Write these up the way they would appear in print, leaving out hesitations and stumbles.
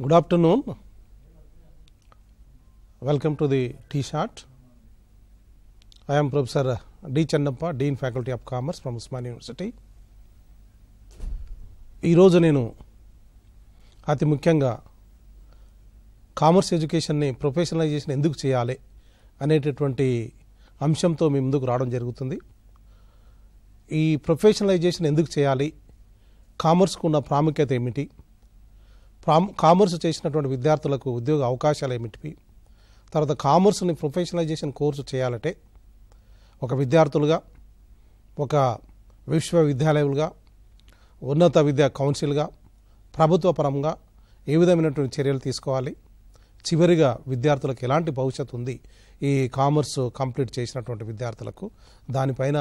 Good afternoon. Welcome to the T-Shot. I am Professor D. Channappa, Dean Faculty of Commerce from Usmania University. ఈ రోజు నేను అతి ముఖ్యంగా commerce ఎడ్యుకేషన్ని professionalisation ఎందుకు చేయాలి అనేటటువంటి అంశంతో మీ ముందుకు రావడం జరుగుతుంది. ఈ ప్రొఫెషనలైజేషన్ ఎందుకు చేయాలి, కామర్స్కు ఉన్న ప్రాముఖ్యత ఏమిటి, కామర్స్ చేసినటువంటి విద్యార్థులకు ఉద్యోగ అవకాశాలు ఏమిటివి, తర్వాత కామర్స్ని ప్రొఫెషనలైజేషన్ కోర్సు చేయాలంటే ఒక విద్యార్థులుగా, ఒక విశ్వవిద్యాలయాలుగా, ఉన్నత విద్యా కౌన్సిల్గా, ప్రభుత్వ పరంగా ఏ విధమైనటువంటి చర్యలు తీసుకోవాలి, చివరిగా విద్యార్థులకు ఎలాంటి భవిష్యత్తు ఉంది ఈ కామర్స్ కంప్లీట్ చేసినటువంటి విద్యార్థులకు, దానిపైన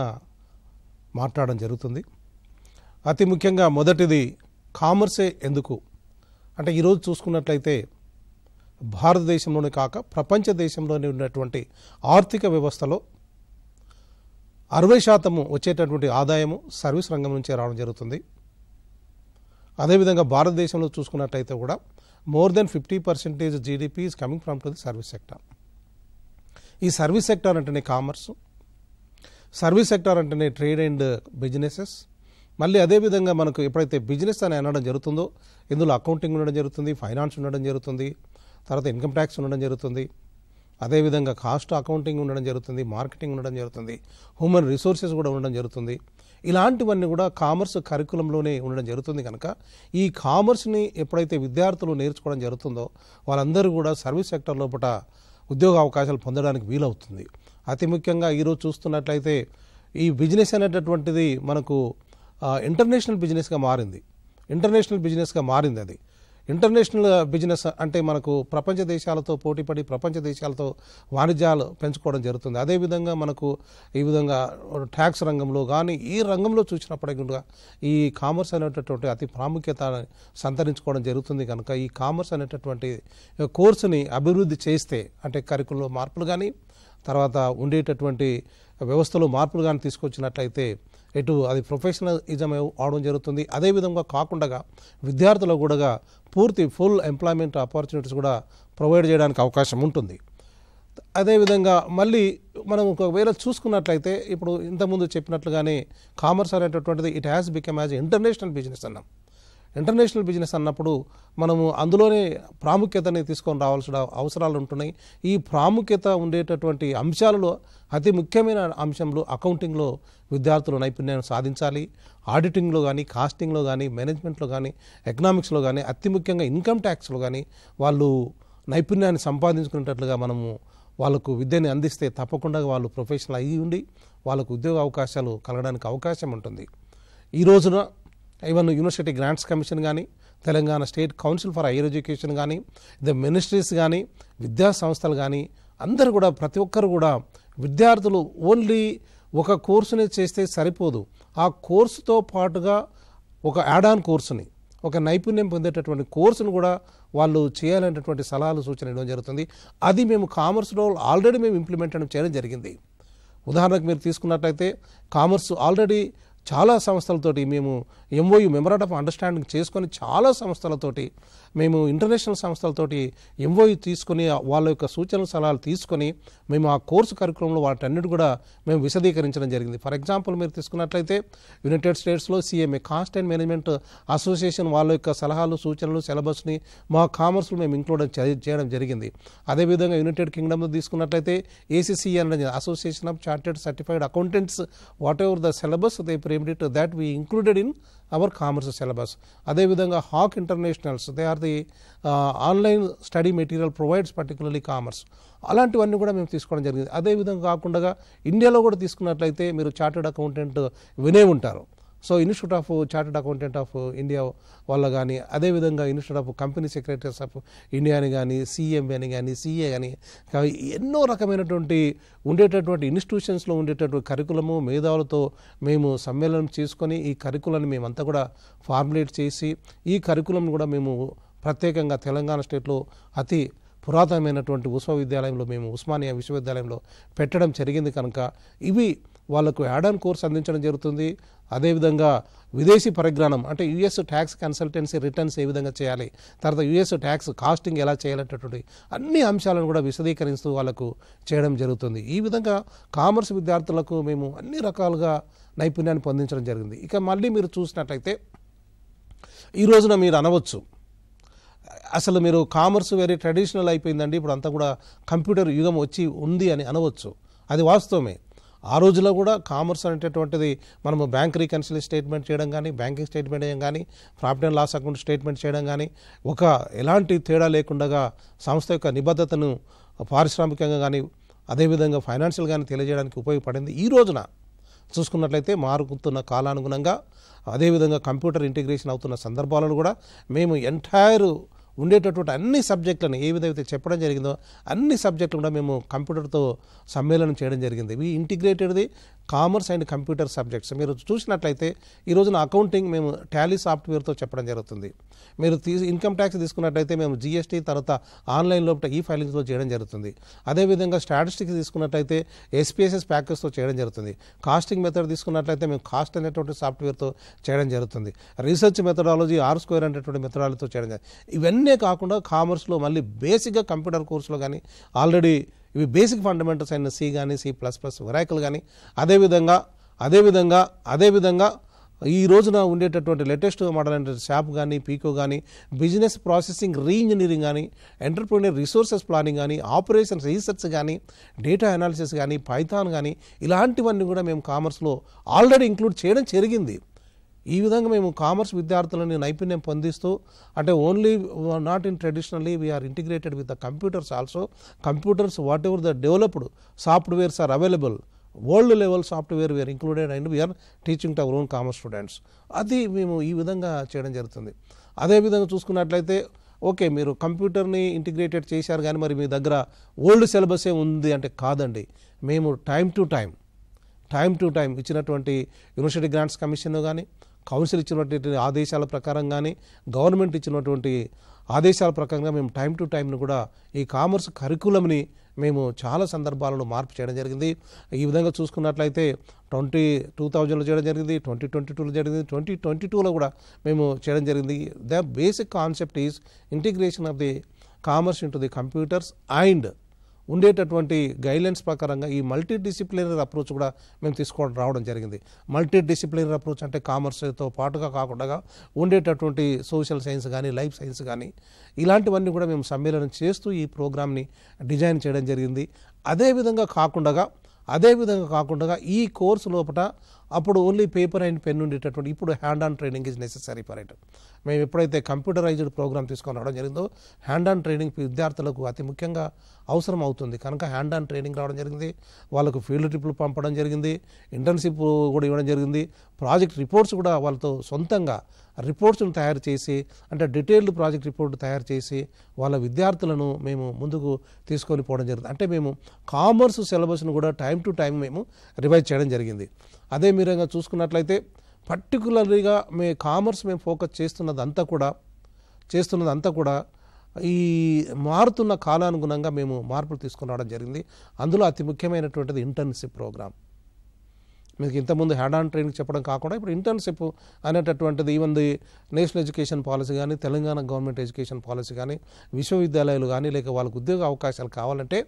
మాట్లాడడం జరుగుతుంది. అతి ముఖ్యంగా మొదటిది కామర్సే ఎందుకు అంటే, ఈరోజు చూసుకున్నట్లయితే భారతదేశంలోనే కాక ప్రపంచ దేశంలోనే ఉన్నటువంటి ఆర్థిక వ్యవస్థలో 60% వచ్చేటటువంటి ఆదాయము సర్వీస్ రంగం నుంచే రావడం జరుగుతుంది. అదేవిధంగా భారతదేశంలో చూసుకున్నట్లయితే కూడా more than 50% GDP is coming from to the service sector. ఈ సర్వీస్ సెక్టర్ అంటేనే కామర్స్, సర్వీస్ సెక్టర్ అంటేనే ట్రేడ్ అండ్ బిజినెసెస్. మళ్ళీ అదేవిధంగా మనకు ఎప్పుడైతే బిజినెస్ అని అనడం జరుగుతుందో ఇందులో అకౌంటింగ్ ఉండడం జరుగుతుంది, ఫైనాన్స్ ఉండడం జరుగుతుంది, తర్వాత ఇన్కమ్ ట్యాక్స్ ఉండడం జరుగుతుంది, అదేవిధంగా కాస్ట్ అకౌంటింగ్ ఉండడం జరుగుతుంది, మార్కెటింగ్ ఉండడం జరుగుతుంది, హ్యూమన్ రిసోర్సెస్ కూడా ఉండడం జరుగుతుంది. ఇలాంటివన్నీ కూడా కామర్స్ కరికులంలోనే ఉండడం జరుగుతుంది. కనుక ఈ కామర్స్ని ఎప్పుడైతే విద్యార్థులు నేర్చుకోవడం జరుగుతుందో వాళ్ళందరూ కూడా సర్వీస్ సెక్టర్ లోపల ఉద్యోగ అవకాశాలు పొందడానికి వీలవుతుంది. అతి ముఖ్యంగా ఈరోజు చూస్తున్నట్లయితే ఈ బిజినెస్ అనేటటువంటిది మనకు ఇంటర్నేషనల్ బిజినెస్గా మారింది. అది ఇంటర్నేషనల్ బిజినెస్ అంటే మనకు ప్రపంచ దేశాలతో పోటీపడి ప్రపంచ దేశాలతో వాణిజ్యాలు పెంచుకోవడం జరుగుతుంది. అదేవిధంగా మనకు ఈ విధంగా ట్యాక్స్ రంగంలో కానీ ఈ రంగంలో చూసినప్పటికీ కూడా ఈ కామర్స్ అనేటటువంటి అతి ప్రాముఖ్యత సంతరించుకోవడం జరుగుతుంది. కనుక ఈ కామర్స్ అనేటటువంటి కోర్సుని అభివృద్ధి చేస్తే, అంటే కరికులంలో మార్పులు కానీ తర్వాత ఉండేటటువంటి వ్యవస్థలో మార్పులు కానీ తీసుకొచ్చినట్లయితే ఎటు అది ప్రొఫెషనలిజం అవడం జరుగుతుంది. అదేవిధంగా కాకుండా విద్యార్థులకు కూడా ఫుల్ ఎంప్లాయ్మెంట్ ఆపర్చునిటీస్ కూడా ప్రొవైడ్ చేయడానికి అవకాశం ఉంటుంది. అదేవిధంగా మళ్ళీ మనం ఒకవేళ చూసుకున్నట్లయితే ఇప్పుడు ఇంతకుముందు చెప్పినట్లుగానే కామర్స్ అనేటటువంటిది it has become as international business అన్నాం. ఇంటర్నేషనల్ బిజినెస్ అన్నప్పుడు మనము అందులోనే ప్రాముఖ్యతని తీసుకొని రావాల్సిన అవసరాలు ఉంటున్నాయి. ఈ ప్రాముఖ్యత ఉండేటటువంటి అంశాలలో అతి ముఖ్యమైన అంశంలో అకౌంటింగ్లో విద్యార్థులు నైపుణ్యాన్ని సాధించాలి. ఆడిటింగ్లో కానీ, కాస్టింగ్లో కానీ, మేనేజ్మెంట్లో కానీ, ఎకనామిక్స్లో కానీ, అతి ముఖ్యంగా ఇన్కమ్ ట్యాక్స్లో కానీ వాళ్ళు నైపుణ్యాన్ని సంపాదించుకునేటట్లుగా మనము వాళ్ళకు విద్యని అందిస్తే తప్పకుండా వాళ్ళు ప్రొఫెషనల్ అయ్యి ఉండి వాళ్ళకు ఉద్యోగ అవకాశాలు కలగడానికి అవకాశం ఉంటుంది. ఈ రోజున ఈవెన్ యూనివర్సిటీ గ్రాంట్స్ కమిషన్ కానీ, Telangana state council for higher education కానీ, ద మినిస్ట్రీస్ కానీ, విద్యా సంస్థలు కానీ అందరూ కూడా ప్రతి ఒక్కరు కూడా విద్యార్థులు ఓన్లీ ఒక కోర్సుని చేస్తే సరిపోదు. ఆ కోర్సుతో పాటుగా ఒక యాడ్ ఆన్ కోర్సుని, ఒక నైపుణ్యం పొందేటటువంటి కోర్సును కూడా వాళ్ళు చేయాలనేటటువంటి సలహాలు సూచన ఇవ్వడం జరుగుతుంది. అది మేము కామర్స్లో ఆల్రెడీ మేము ఇంప్లిమెంట్ చేయడం జరిగింది. ఉదాహరణకు మీరు తీసుకున్నట్లయితే కామర్స్ ఆల్రెడీ చాలా సంస్థలతోటి మేము ఎంఓయూ మెమరాండం ఆఫ్ అండర్స్టాండింగ్ చేసుకొని చాలా సంస్థలతోటి మేము ఇంటర్నేషనల్ సంస్థలతోటి ఎంఓయూ తీసుకొని వాళ్ళ యొక్క సూచనలు సలహాలు తీసుకొని మేము ఆ కోర్సు కరికులంలో వాటన్నిటి కూడా మేము విశదీకరించడం జరిగింది. ఫర్ ఎగ్జాంపుల్ మీరు తీసుకున్నట్లయితే యునైటెడ్ స్టేట్స్లో CMA cost and management association వాళ్ళ యొక్క సలహాలు సూచనలు సిలబస్ని మా కామర్స్లో మేము ఇంక్లూడ్ చేయడం జరిగింది. అదేవిధంగా యునైటెడ్ కింగ్డమ్లో తీసుకున్నట్లయితే ఏసీసీ అనేది association of chartered certified accountants whatever the syllabus they framed that we included in our commerce syllabus. అదేవిధంగా Hock Internationals they are the online study material provides particularly commerce. అలాంటివన్నీ కూడా మేము తీసుకోవడం జరిగింది. అదేవిధంగా కాకుండా ఇండియాలో కూడా తీసుకున్నట్లయితే మీరు చార్టెడ్ అకౌంటెంట్ వినే ఉంటారు. So institute of chartered accountant of India వల్ల కానీ, అదేవిధంగా institute of company secretaries of India అని కానీ, సిఎంబి అని కానీ, సిఏ కానీ ఎన్నో రకమైనటువంటి ఉండేటటువంటి ఇన్స్టిట్యూషన్స్లో ఉండేటటువంటి కరికులము మేధావులతో మేము సమ్మేళనం చేసుకొని ఈ కరికులాన్ని మేమంతా కూడా ఫార్ములేట్ చేసి ఈ కరికులం కూడా మేము ప్రత్యేకంగా తెలంగాణ స్టేట్లో అతి పురాతనమైనటువంటి విశ్వవిద్యాలయంలో మేము ఉస్మానియా విశ్వవిద్యాలయంలో పెట్టడం జరిగింది. కనుక ఇవి వాళ్ళకు యాడ్ ఆన్ కోర్స్ అందించడం జరుగుతుంది. అదేవిధంగా విదేశీ పరిజ్ఞానం అంటే యుఎస్ ట్యాక్స్ కన్సల్టెన్సీ రిటర్న్స్ ఏ విధంగా చేయాలి, తర్వాత యుఎస్ ట్యాక్స్ కాస్టింగ్ ఎలా చేయాలనేటటువంటి అన్ని అంశాలను కూడా విశదీకరిస్తూ వాళ్ళకు చేయడం జరుగుతుంది. ఈ విధంగా కామర్స్ విద్యార్థులకు మేము అన్ని రకాలుగా నైపుణ్యాన్ని పొందించడం జరిగింది. ఇక మళ్ళీ మీరు చూసినట్లయితే ఈ రోజున మీరు అనవచ్చు అసలు మీరు కామర్స్ వెరీ ట్రెడిషనల్ అయిపోయిందండి, ఇప్పుడు అంతా కూడా కంప్యూటర్ యుగం వచ్చి ఉంది అని అనవచ్చు. అది వాస్తవమే. ఆ రోజుల్లో కూడా కామర్స్ అనేటటువంటిది మనము బ్యాంక్ రీకన్సిలియేషన్ స్టేట్మెంట్ చేయడం కానీ, బ్యాంకింగ్ స్టేట్మెంట్ చేయడం కానీ, profit and loss account statement చేయడం కానీ, ఒక ఎలాంటి తేడా లేకుండా సంస్థ యొక్క నిబద్ధతను పారిశ్రామికంగా కానీ అదేవిధంగా ఫైనాన్షియల్ కానీ తెలియజేయడానికి ఉపయోగపడింది. ఈ రోజున చూసుకున్నట్లయితే మారుతున్న కాలానుగుణంగా అదేవిధంగా కంప్యూటర్ ఇంటిగ్రేషన్ అవుతున్న సందర్భాలను కూడా మేము ఎంటైర్ ఉండేటటువంటి అన్ని సబ్జెక్టులను ఏ విధంగా చెప్పడం జరిగిందో అన్ని సబ్జెక్టులు కూడా మేము కంప్యూటర్తో సమ్మేళనం చేయడం జరిగింది. ఈ ఇంటిగ్రేటెడ్ది కామర్స్ అండ్ కంప్యూటర్ సబ్జెక్ట్స్. మీరు చూసినట్లయితే ఈ రోజున అకౌంటింగ్ మేము టాలీ సాఫ్ట్వేర్తో చెప్పడం జరుగుతుంది. మీరు ఇన్కమ్ ట్యాక్స్ తీసుకున్నట్లయితే మేము జిఎస్టీ తర్వాత ఆన్లైన్లో ఈ ఫైలింగ్స్తో చేయడం జరుగుతుంది. అదేవిధంగా స్టాటిస్టిక్స్ తీసుకున్నట్లయితే ఎస్పీఎస్ఎస్ ప్యాకేజ్తో చేయడం జరుగుతుంది. కాస్టింగ్ మెథడ్ తీసుకున్నట్లయితే మేము కాస్ట్ అనేటువంటి సాఫ్ట్వేర్తో చేయడం జరుగుతుంది. రీసెర్చ్ మెథడాలజీ R² అనేటువంటి మెథడాలజీతో చేయడం జరుగుతుంది. ఇవన్నీ కాకుండా కామర్స్లో మళ్ళీ బేసిక్గా కంప్యూటర్ కోర్సులో కానీ ఆల్రెడీ ఇవి బేసిక్ ఫండమెంటల్స్ అయిన C కానీ C++, ఒరాకిల్ కానీ అదేవిధంగా ఈ రోజున ఉండేటటువంటి లేటెస్ట్ మోడల్ అంటే SAP కానీ, పీకో కానీ, బిజినెస్ ప్రాసెసింగ్ రీఇంజనీరింగ్ కానీ, ఎంటర్ప్రెన్యూర్ రిసోర్సెస్ ప్లానింగ్ కానీ, ఆపరేషన్స్ రీసెర్చ్ కానీ, డేటా అనాలిసిస్ కానీ, పైథాన్ కానీ ఇలాంటివన్నీ కూడా మేము కామర్స్లో ఆల్రెడీ ఇంక్లూడ్ చేయడం జరిగింది. ఈ విధంగా మేము కామర్స్ విద్యార్థులని నైపుణ్యం పొందిస్తూ అంటే only not in traditionally we are integrated with the computers also. Computers whatever the developed softwares are available, world level software we are included and we are teaching to our own commerce students. అది మేము ఈ విధంగా చేయడం జరుగుతుంది. అదేవిధంగా చూసుకున్నట్లయితే okay మీరు కంప్యూటర్ని integrated చేశారు కానీ మరి మీ దగ్గర ఓల్డ్ సిలబసే ఉంది అంటే కాదండి. మేము టైం టు టైం ఇచ్చినటువంటి యూనివర్సిటీ గ్రాంట్స్ కమిషన్ కానీ, కౌన్సిల్ ఇచ్చినటువంటి ఆదేశాల ప్రకారం కానీ, గవర్నమెంట్ ఇచ్చినటువంటి ఆదేశాల ప్రకారంగా మేము టైం టు టైంను కూడా ఈ కామర్స్ కరికులంని మేము చాలా సందర్భాలలో మార్పు చేయడం జరిగింది. ఈ విధంగా చూసుకున్నట్లయితే 2000లో చేయడం జరిగింది, 2022లో జరిగింది, 2022లో కూడా మేము చేయడం జరిగింది. The basic concept is integration of the commerce into the computers and ఉండేటటువంటి గైడ్లైన్స్ ప్రకారంగా ఈ మల్టీ డిసిప్లినరీ అప్రోచ్ కూడా మేము తీసుకోవడం రావడం జరిగింది. మల్టీ డిసిప్లినరీ అప్రోచ్ అంటే కామర్స్తో పాటుగా కాకుండా ఉండేటటువంటి సోషల్ సైన్స్ కానీ, లైఫ్ సైన్స్ కానీ ఇలాంటివన్నీ కూడా మేము సమ్మేళనం చేస్తూ ఈ ప్రోగ్రామ్ని డిజైన్ చేయడం జరిగింది. అదేవిధంగా కాకుండా ఈ కోర్సు లోపల అప్పుడు ఓన్లీ పేపర్ అండ్ పెన్ ఉండేటటువంటి ఇప్పుడు hand on training is necessary for it. మేము ఎప్పుడైతే కంప్యూటరైజ్డ్ ప్రోగ్రామ్ తీసుకొని రావడం జరిగిందో హ్యాండ్ ఆన్ ట్రైనింగ్ విద్యార్థులకు అతి ముఖ్యంగా అవసరం అవుతుంది కనుక హ్యాండ్ ఆన్ ట్రైనింగ్ రావడం జరిగింది. వాళ్ళకు ఫీల్డ్ ట్రిప్లు పంపడం జరిగింది, ఇంటర్న్షిప్ కూడా ఇవ్వడం జరిగింది, ప్రాజెక్ట్ రిపోర్ట్స్ కూడా వాళ్ళతో సొంతంగా రిపోర్ట్స్ను తయారు చేసి అంటే డీటెయిల్డ్ ప్రాజెక్ట్ రిపోర్ట్ తయారు చేసి వాళ్ళ విద్యార్థులను మేము ముందుకు తీసుకొని పోవడం జరిగింది. అంటే మేము కామర్స్ సిలబస్ను కూడా టైం టు టైం మేము రివైజ్ చేయడం జరిగింది. అదే మీరంగా చూసుకున్నట్లయితే పర్టికులర్గా కామర్స్ మేము ఫోకస్ చేస్తున్నదంతా కూడా ఈ మారుతున్న కాలానుగుణంగా మేము మార్పులు తీసుకుని రావడం జరిగింది. అందులో అతి ముఖ్యమైనటువంటిది ఇంటర్న్షిప్ ప్రోగ్రామ్. మీకు ఇంతకుముందు హ్యాండ్ ఆన్ ట్రైనింగ్ చెప్పడం కాకుండా ఇప్పుడు ఇంటర్న్షిప్ అనేటటువంటిది even the national education policy కానీ, తెలంగాణ గవర్నమెంట్ ఎడ్యుకేషన్ పాలసీ కానీ, విశ్వవిద్యాలయాలు కానీ లేక వాళ్ళకు ఉద్యోగ అవకాశాలు కావాలంటే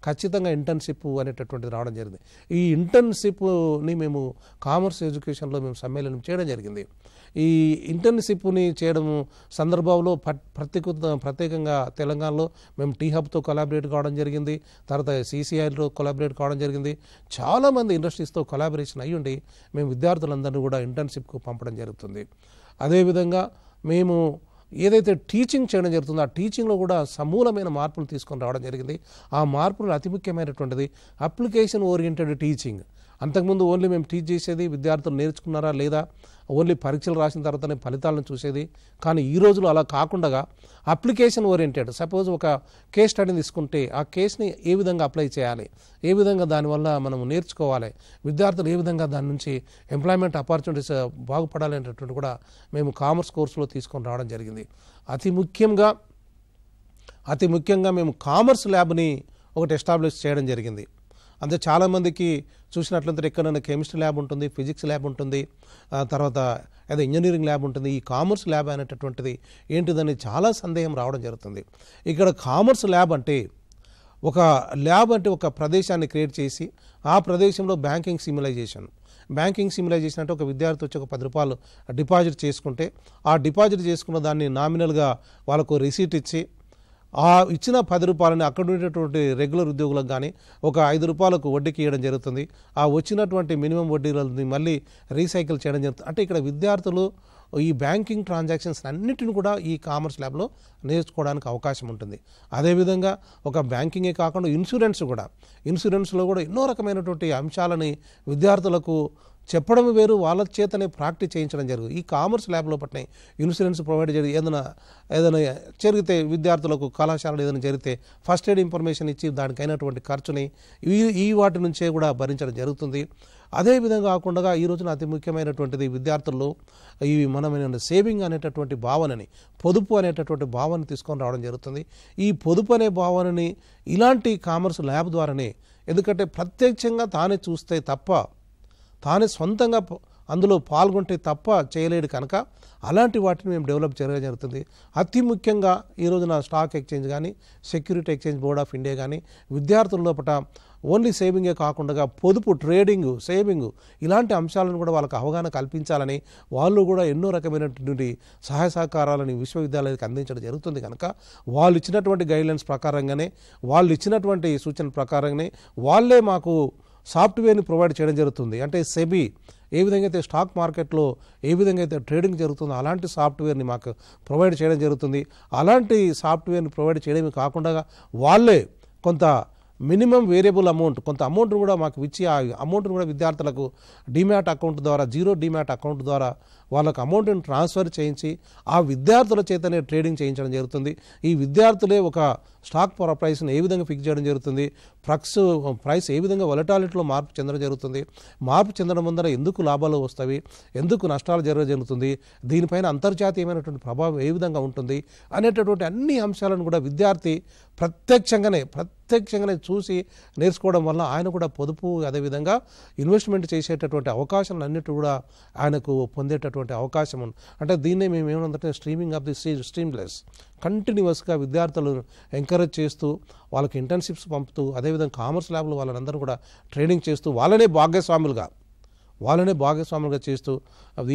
ఖచ్చితంగా ఇంటర్న్షిప్ అనేటటువంటిది రావడం జరిగింది. ఈ ఇంటర్న్షిప్ని మేము కామర్స్ ఎడ్యుకేషన్లో మేము సమ్మేళనం చేయడం జరిగింది. ఈ ఇంటర్న్షిప్ని చేయడం సందర్భంలో ప్రత్యేకంగా తెలంగాణలో మేము టీహబ్తో కొలాబరేట్ కావడం జరిగింది, తర్వాత CCIలో కొలాబరేట్ కావడం జరిగింది. చాలామంది ఇండస్ట్రీస్తో కొలాబరేషన్ అయ్యుండి మేము విద్యార్థులందరినీ కూడా ఇంటర్న్షిప్కు పంపడం జరుగుతుంది. అదేవిధంగా మేము ఏదైతే టీచింగ్ చేయడం జరుగుతుందో ఆ టీచింగ్లో కూడా సమూలమైన మార్పులు తీసుకొని రావడం జరిగింది. ఆ మార్పులు అతి ముఖ్యమైనటువంటిది అప్లికేషన్ ఓరియంటెడ్ టీచింగ్. అంతకుముందు ఓన్లీ మేము టీచ్ చేసేది విద్యార్థులు నేర్చుకున్నారా లేదా, ఓన్లీ పరీక్షలు రాసిన తర్వాతనే ఫలితాలను చూసేది. కానీ ఈ రోజులో అలా కాకుండా అప్లికేషన్ ఓరియంటెడ్, సపోజ్ ఒక కేస్ స్టడీని తీసుకుంటే ఆ కేస్ని ఏ విధంగా అప్లై చేయాలి, ఏ విధంగా దానివల్ల మనం నేర్చుకోవాలి, విద్యార్థులు ఏ విధంగా దాని నుంచి ఎంప్లాయ్మెంట్ ఆపర్చునిటీస్ బాగుపడాలి అనేటటువంటి కూడా మేము కామర్స్ కోర్సులో తీసుకొని రావడం జరిగింది. అతి ముఖ్యంగా మేము కామర్స్ ల్యాబ్ని ఒకటి ఎస్టాబ్లిష్ చేయడం జరిగింది. అంటే చాలామందికి చూసినట్లయితే ఎక్కడైనా కెమిస్ట్రీ ల్యాబ్ ఉంటుంది, ఫిజిక్స్ ల్యాబ్ ఉంటుంది, తర్వాత అదే ఇంజనీరింగ్ ల్యాబ్ ఉంటుంది. ఈ కామర్స్ ల్యాబ్ అనేటటువంటిది ఏంటిదని చాలా సందేహం రావడం జరుగుతుంది. ఇక్కడ కామర్స్ ల్యాబ్ అంటే ఒక ప్రదేశాన్ని క్రియేట్ చేసి ఆ ప్రదేశంలో బ్యాంకింగ్ సిమ్యులైజేషన్ అంటే ఒక విద్యార్థి వచ్చి ఒక 10 రూపాయలు డిపాజిట్ చేసుకుంటే ఆ డిపాజిట్ చేసుకున్న దాన్ని నామినల్గా వాళ్ళకు రిసీట్ ఇచ్చి ఆ ఇచ్చిన 10 రూపాయలని అక్కడ ఉండేటువంటి రెగ్యులర్ ఉద్యోగులకు కానీ ఒక 5 రూపాయలకు వడ్డీకి ఇవ్వడం జరుగుతుంది. ఆ వచ్చినటువంటి మినిమం వడ్డీలని మళ్ళీ రీసైకిల్ చేయడం జరుగుతుంది. అంటే ఇక్కడ విద్యార్థులు ఈ బ్యాంకింగ్ ట్రాన్సాక్షన్స్ అన్నిటిని కూడా ఈ కామర్స్ ల్యాబ్లో నేర్చుకోవడానికి అవకాశం ఉంటుంది. అదేవిధంగా ఒక బ్యాంకింగే కాకుండా ఇన్సూరెన్స్లో కూడా ఎన్నో రకమైనటువంటి అంశాలని విద్యార్థులకు చెప్పడం వేరు, వాళ్ళ చేతనే ప్రాక్టీస్ చేయించడం జరుగుతుంది. ఈ కామర్స్ ల్యాబ్ లోపలనే ఇన్సూరెన్స్ ప్రొవైడ్ చేసి ఏదైనా జరిగితే విద్యార్థులకు కళాశాలలో ఏదైనా జరిగితే ఫస్ట్ ఎయిడ్ ఇన్ఫర్మేషన్ ఇచ్చి దానికి అయినటువంటి ఖర్చుని ఈ వాటి నుంచే కూడా భరించడం జరుగుతుంది. అదేవిధంగా కాకుండా ఈ రోజున అతి ముఖ్యమైనటువంటిది విద్యార్థుల్లో ఈ మనమైన సేవింగ్ అనేటటువంటి భావనని, పొదుపు అనేటటువంటి భావన తీసుకొని రావడం జరుగుతుంది. ఈ పొదుపు అనే భావనని ఇలాంటి కామర్స్ ల్యాబ్ ద్వారానే, ఎందుకంటే ప్రత్యక్షంగా తానే చూస్తే తప్ప, తానే సొంతంగా అందులో పాల్గొంటే తప్ప చేయలేడు కనుక అలాంటి వాటిని మేము డెవలప్ చేయడం జరుగుతుంది. అతి ముఖ్యంగా ఈ రోజున స్టాక్ ఎక్స్చేంజ్ కానీ, security exchange board of India కానీ విద్యార్థుల లోపల ఓన్లీ సేవింగే కాకుండా పొదుపు, ట్రేడింగ్, సేవింగ్ ఇలాంటి అంశాలను కూడా వాళ్ళకి అవగాహన కల్పించాలని వాళ్ళు కూడా ఎన్నో రకమైనటువంటి సహాయ సహకారాలని విశ్వవిద్యాలయానికి అందించడం జరుగుతుంది. కనుక వాళ్ళు ఇచ్చినటువంటి గైడ్లైన్స్ ప్రకారంగానే, వాళ్ళు ఇచ్చినటువంటి సూచనల ప్రకారంగానే వాళ్ళే మాకు సాఫ్ట్వేర్ని ప్రొవైడ్ చేయడం జరుగుతుంది. అంటే సెబీ ఏ విధంగా అయితే స్టాక్ మార్కెట్లో ఏ విధంగా అయితే ట్రేడింగ్ జరుగుతుందో అలాంటి సాఫ్ట్వేర్ని మాకు ప్రొవైడ్ చేయడం జరుగుతుంది. అలాంటి సాఫ్ట్వేర్ని ప్రొవైడ్ చేయడమే కాకుండా వాళ్ళే కొంత మినిమం వేరియబుల్ అమౌంట్, కొంత అమౌంట్ను కూడా మాకు ఇచ్చి ఆ అమౌంట్ను కూడా విద్యార్థులకు డిమ్యాట్ అకౌంట్ ద్వారా, జీరో డిమ్యాట్ అకౌంట్ ద్వారా వాళ్ళకు అమౌంట్ని ట్రాన్స్ఫర్ చేయించి ఆ విద్యార్థుల చేతనే ట్రేడింగ్ చేయించడం జరుగుతుంది. ఈ విద్యార్థులే ఒక స్టాక్ ప్రైస్ని ఏ విధంగా ఫిక్స్ చేయడం జరుగుతుంది, ప్రైస్ ఏ విధంగా వొలటాలిటీలో మార్పు చెందడం జరుగుతుంది, మార్పు చెందడం ముందర ఎందుకు లాభాలు వస్తాయి, ఎందుకు నష్టాలు జరుగుతుంది, దీనిపైన అంతర్జాతీయమైనటువంటి ప్రభావం ఏ విధంగా ఉంటుంది అనేటటువంటి అన్ని అంశాలను కూడా విద్యార్థి ప్రత్యక్షంగానే చూసి నేర్చుకోవడం వల్ల ఆయన కూడా పొదుపు, అదేవిధంగా ఇన్వెస్ట్మెంట్ చేసేటటువంటి అవకాశాలు అన్నిటి కూడా ఆయనకు పొందేటటువంటి అవకాశం ఉంది. అంటే దీన్నే మేము ఏమంటే స్ట్రీమింగ్ ఆఫ్ ది స్ట్రీమ్లెస్, కంటిన్యూస్గా విద్యార్థులను ఎంకరేజ్ చేస్తూ వాళ్ళకి ఇంటర్న్షిప్స్ పంపుతూ, అదేవిధంగా కామర్స్ ల్యాబ్లో వాళ్ళందరూ కూడా ట్రైనింగ్ చేస్తూ వాళ్ళనే భాగస్వాములుగా చేస్తూ